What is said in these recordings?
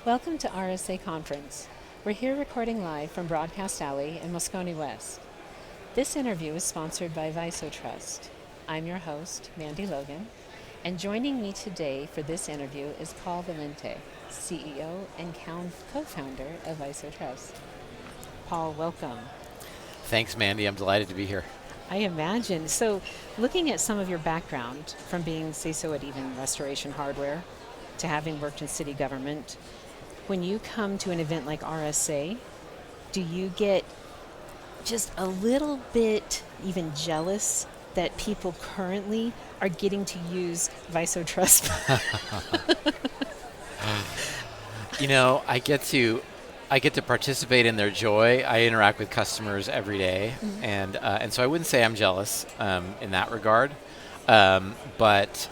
Welcome to RSA Conference. We're here recording live from Broadcast Alley in Moscone West. This interview is sponsored by VisoTrust. I'm your host, Mandy Logan, and joining me today for this interview is Paul Valente, CEO and co-founder of VisoTrust. Paul, welcome. Thanks, Mandy. I'm delighted to be here. I imagine. So, looking at some of your background, from being CISO at even Restoration Hardware to having worked in city government, when you come to an event like RSA, do you get just a little bit even jealous that people currently are getting to use VisoTrust? I get to participate in their joy. I interact with customers every day, and so I wouldn't say I'm jealous in that regard. But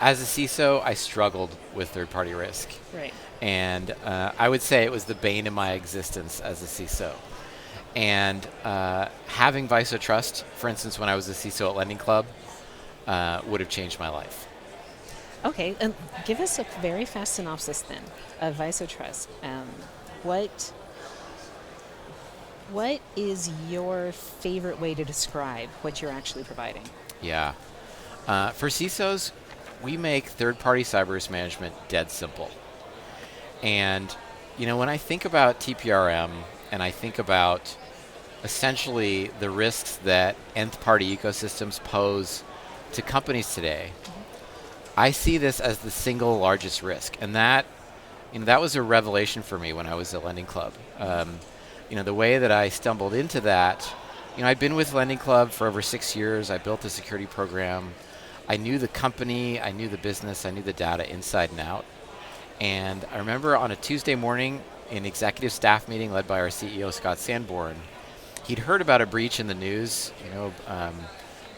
as a CISO, I struggled with third-party risk. Right. And I would say it was the bane of my existence as a CISO. And having VisoTrust, for instance, when I was a CISO at Lending Club, would have changed my life. Okay, give us a very fast synopsis then of VisoTrust. What is your favorite way to describe what you're actually providing? Yeah. For CISOs, we make third-party cyber risk management dead simple. And, when I think about TPRM and I think about essentially the risks that nth-party ecosystems pose to companies today, I see this as the single largest risk. And that was a revelation for me when I was at Lending Club. The way that I stumbled into that, I'd been with Lending Club for over 6 years. I built a security program. I knew the company, I knew the business, I knew the data inside and out. And I remember on a Tuesday morning, in executive staff meeting led by our CEO, Scott Sanborn, he'd heard about a breach in the news,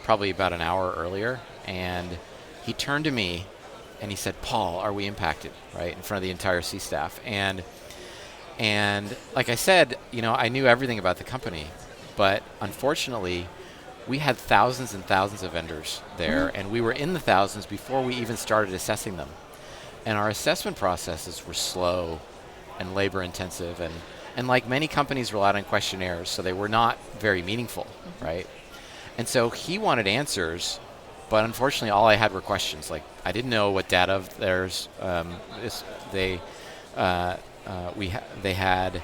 probably about an hour earlier. And he turned to me and he said, "Paul, are we impacted?" Right, in front of the entire C-staff. And like I said, I knew everything about the company. But unfortunately, we had thousands and thousands of vendors there, and we were in the thousands before we even started assessing them. And our assessment processes were slow and labor intensive, and like many companies relied on questionnaires, so they were not very meaningful, right? And so he wanted answers, but unfortunately all I had were questions. Like, I didn't know what data of theirs they had.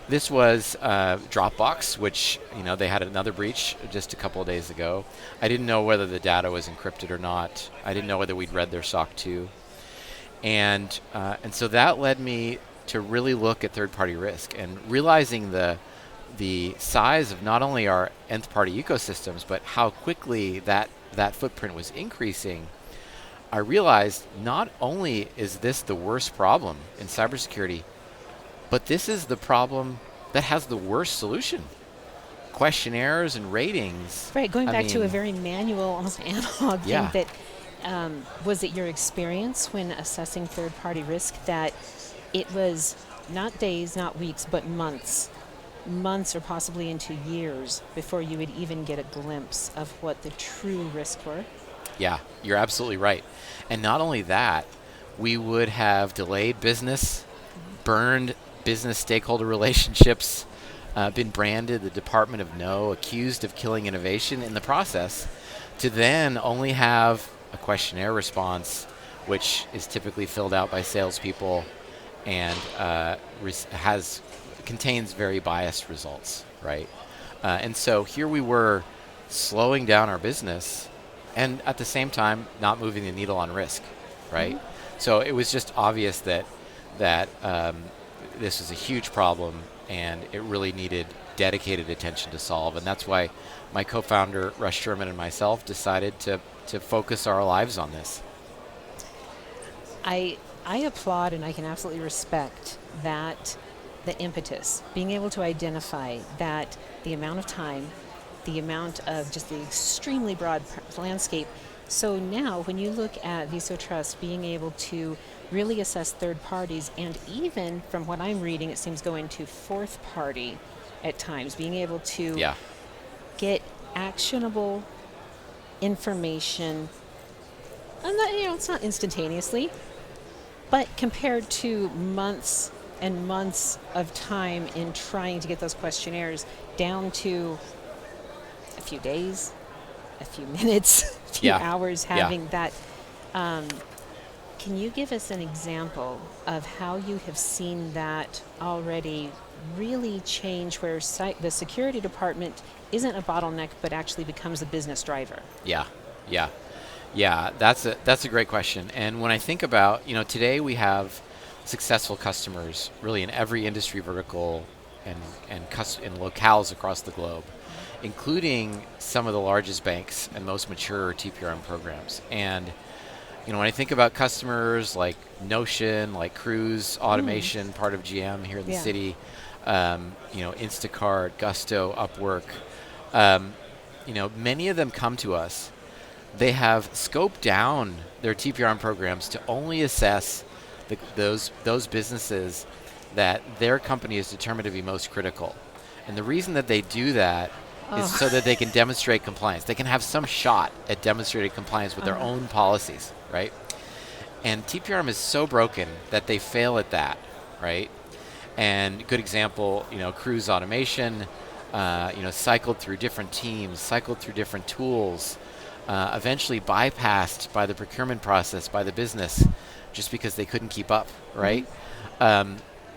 This was Dropbox, which they had another breach just a couple of days ago. I didn't know whether the data was encrypted or not. I didn't know whether we'd read their SOC 2. And so that led me to really look at third-party risk and realizing the size of not only our nth-party ecosystems, but how quickly that footprint was increasing. I realized not only is this the worst problem in cybersecurity, but this is the problem that has the worst solution. Questionnaires and ratings. Right, going back to a very manual, almost analog Yeah. thing that, was it your experience when assessing third-party risk that it was not days, not weeks, but months or possibly into years before you would even get a glimpse of what the true risks were? Yeah, you're absolutely right. And not only that, we would have delayed business, burned business stakeholder relationships, been branded the Department of No, accused of killing innovation in the process, to then only have a questionnaire response, which is typically filled out by salespeople and contains very biased results, right? And so here we were slowing down our business and at the same time not moving the needle on risk, right? So it was just obvious that this was a huge problem and it really needed dedicated attention to solve. And that's why my co-founder, Russ Sherman, and myself decided to focus our lives on this. I applaud and I can absolutely respect that, the impetus, being able to identify that the amount of time, the amount of just the extremely broad landscape. So now when you look at VisoTrust being able to really assess third parties, and even from what I'm reading, it seems going to fourth party at times, being able to get actionable information. It's not instantaneously, But compared to months and months of time in trying to get those questionnaires down to a few days, a few minutes, a few Yeah. hours, Yeah. having that. Can you give us an example of how you have seen that already really change where the security department isn't a bottleneck but actually becomes a business driver? Yeah. Yeah. Yeah, that's a great question. And when I think about, today we have successful customers really in every industry vertical and locales across the globe, including some of the largest banks and most mature TPRM programs. And when I think about customers like Notion, like Cruise Automation, part of GM here in the Yeah. city, Instacart, Gusto, Upwork, um, many of them come to us. They have scoped down their TPRM programs to only assess those businesses that their company is determined to be most critical. And the reason that they do that is so that they can demonstrate compliance. They can have some shot at demonstrating compliance with their own policies, right? And TPRM is so broken that they fail at that, right? And good example, Cruise Automation, cycled through different teams, cycled through different tools, eventually bypassed by the procurement process by the business just because they couldn't keep up, right?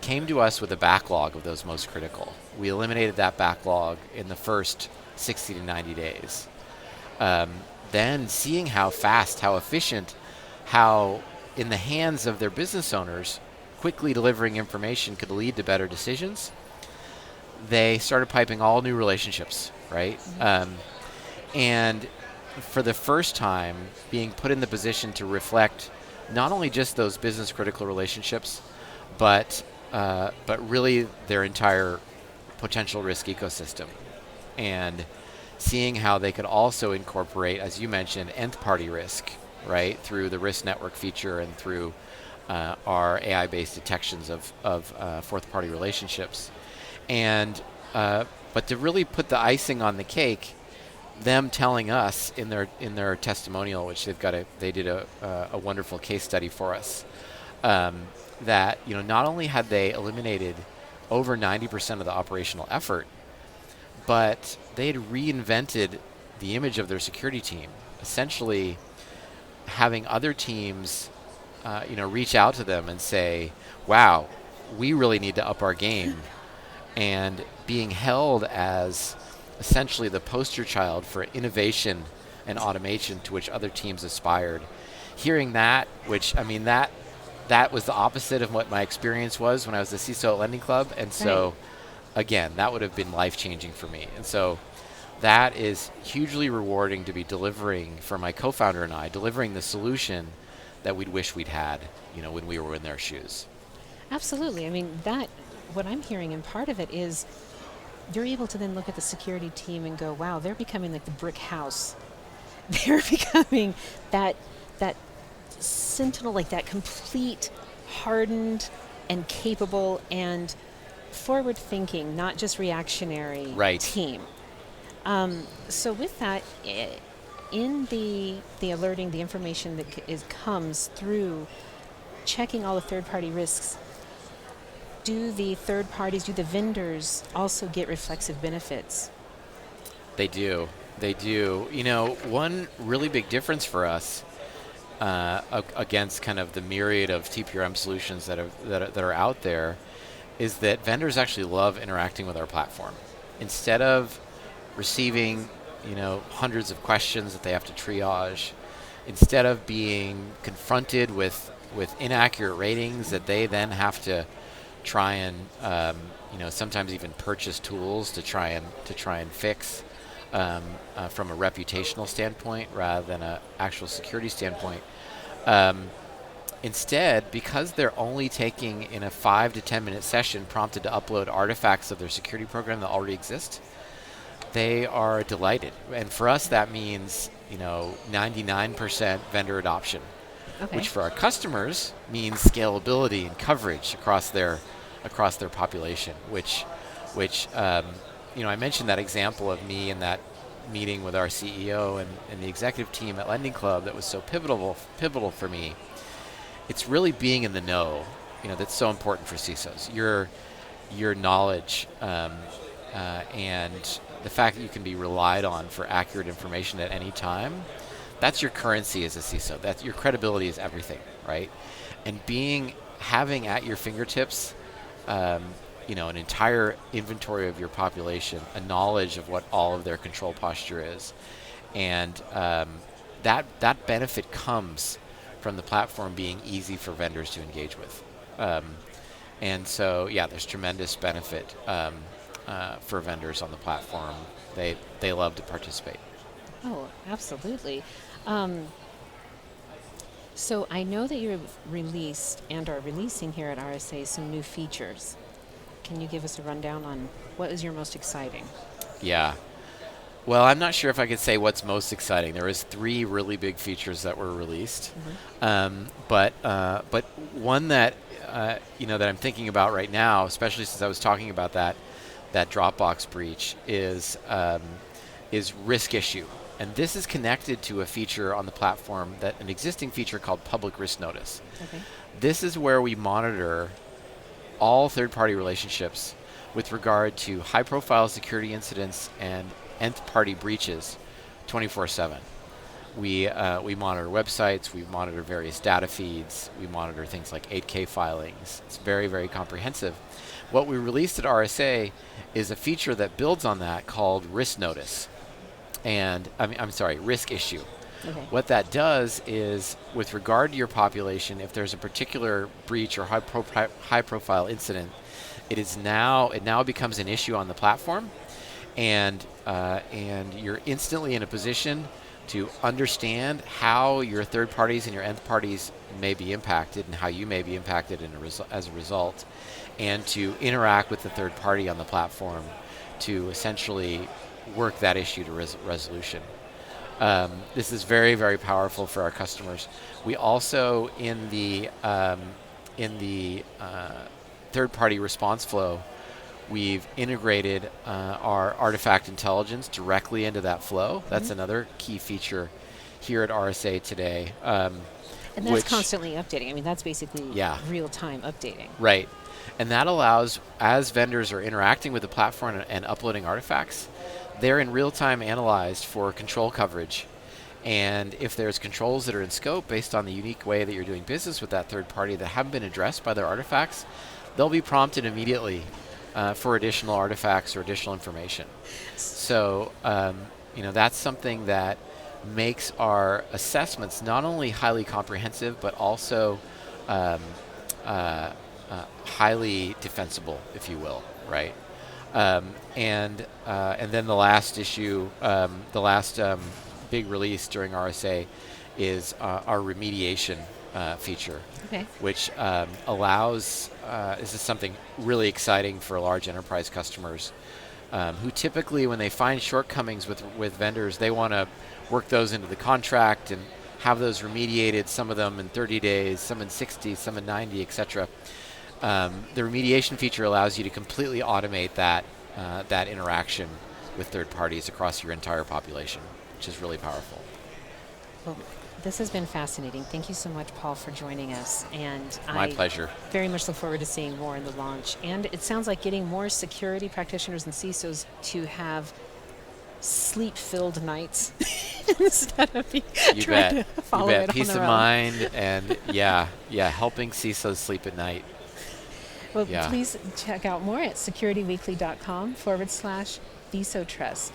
Came to us with a backlog of those most critical. We eliminated that backlog in the first 60 to 90 days. Then seeing how fast, how efficient, how in the hands of their business owners, quickly delivering information could lead to better decisions, they started piping all new relationships, right? And for the first time, being put in the position to reflect not only just those business critical relationships, but really their entire potential risk ecosystem, and seeing how they could also incorporate, as you mentioned, nth party risk, right, through the risk network feature and through our AI-based detections of fourth party relationships, and but to really put the icing on the cake, them telling us in their testimonial, which they did a wonderful case study for us, that not only had they eliminated over 90% of the operational effort, but they had reinvented the image of their security team, essentially having other teams reach out to them and say, wow, we really need to up our game, and being held as essentially the poster child for innovation and automation to which other teams aspired. Hearing that, which, that was the opposite of what my experience was when I was the CISO at Lending Club. And so, again, that would have been life-changing for me. And so that is hugely rewarding to be delivering, for my co-founder and I, delivering the solution that we'd wish we'd had, when we were in their shoes. Absolutely. What I'm hearing, and part of it is you're able to then look at the security team and go, wow, they're becoming like the brick house. They're becoming that sentinel, like that complete, hardened and capable and forward-thinking, not just reactionary team. So with that, in the alerting, the information that comes through checking all the third-party risks, do the third parties, do the vendors also get reflexive benefits? They do. They do. One really big difference for us against kind of the myriad of TPRM solutions that are out there is that vendors actually love interacting with our platform. Instead of receiving, hundreds of questions that they have to triage, instead of being confronted with inaccurate ratings that they then have to try and sometimes even purchase tools to try and fix from a reputational standpoint rather than an actual security standpoint. Instead, because they're only taking in a 5 to 10 minute session prompted to upload artifacts of their security program that already exist, they are delighted. And for us, that means 99% vendor adoption, which for our customers means scalability and coverage across their population. Which I mentioned that example of me in that meeting with our CEO and the executive team at Lending Club that was so pivotal for me. it's really being in the know, that's so important for CISOs. Your knowledge and the fact that you can be relied on for accurate information at any time, that's your currency as a CISO. That's your credibility is everything, right? And having at your fingertips, an entire inventory of your population, a knowledge of what all of their control posture is, and that benefit comes from the platform being easy for vendors to engage with. And so, there's tremendous benefit for vendors on the platform. They love to participate. Oh, absolutely. So I know that you've released and are releasing here at RSA some new features. Can you give us a rundown on what is your most exciting? Yeah. Well, I'm not sure if I could say what's most exciting. There was 3 really big features that were released, but one that that I'm thinking about right now, especially since I was talking about that Dropbox breach, is risk issue, and this is connected to a feature on the platform, an existing feature called Public Risk Notice. Okay. This is where we monitor all third-party relationships with regard to high-profile security incidents and nth-party breaches 24/7. We monitor websites, we monitor various data feeds, we monitor things like 8K filings. It's very, very comprehensive. What we released at RSA is a feature that builds on that called Risk Notice. And Risk Issue. Okay. What that does is, with regard to your population, if there's a particular breach or high-profile incident, it now becomes an issue on the platform, and you're instantly in a position to understand how your third parties and your nth parties may be impacted and how you may be impacted as a result, and to interact with the third party on the platform to essentially work that issue to resolution. This is very, very powerful for our customers. We also, in the third-party response flow, we've integrated our artifact intelligence directly into that flow. That's another key feature here at RSA today. And that's constantly updating. I mean, that's basically real-time updating. Right. And that allows, as vendors are interacting with the platform and uploading artifacts, they're in real time analyzed for control coverage. And if there's controls that are in scope based on the unique way that you're doing business with that third party that haven't been addressed by their artifacts, they'll be prompted immediately for additional artifacts or additional information. So, that's something that makes our assessments not only highly comprehensive, but also highly defensible, if you will, right? And then the last issue, the last big release during RSA is our remediation feature, which allows, this is something really exciting for large enterprise customers who typically, when they find shortcomings with vendors, they want to work those into the contract and have those remediated, some of them in 30 days, some in 60, some in 90, etc. The remediation feature allows you to completely automate that interaction with third parties across your entire population, which is really powerful. Well, this has been fascinating. Thank you so much, Paul, for joining us. And My pleasure. Very much look forward to seeing more in the launch. And it sounds like getting more security practitioners and CISOs to have sleep-filled nights instead of trying to follow it on Peace their of own. mind and helping CISOs sleep at night. Well, please check out more at securityweekly.com/VisoTrust.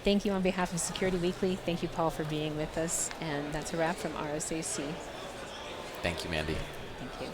Thank you on behalf of Security Weekly. Thank you, Paul, for being with us. And that's a wrap from RSAC. Thank you, Mandy. Thank you.